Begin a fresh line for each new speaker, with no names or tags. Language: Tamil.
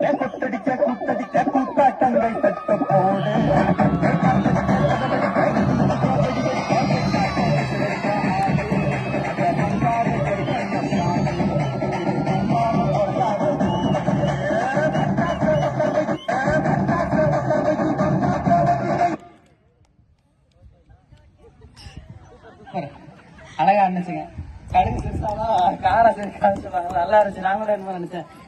குத்தடிக்க குத்தடிக்க கூத்தாட்டங்கள் தட்ட போடு
அழகா இருந்துச்சுங்க. கடுகு சிறுசானா காரம் சிறுசான்னு சொல்லுவாங்க. நல்லா இருந்துச்சு. நாங்களும் என்ன நினைச்சேன்,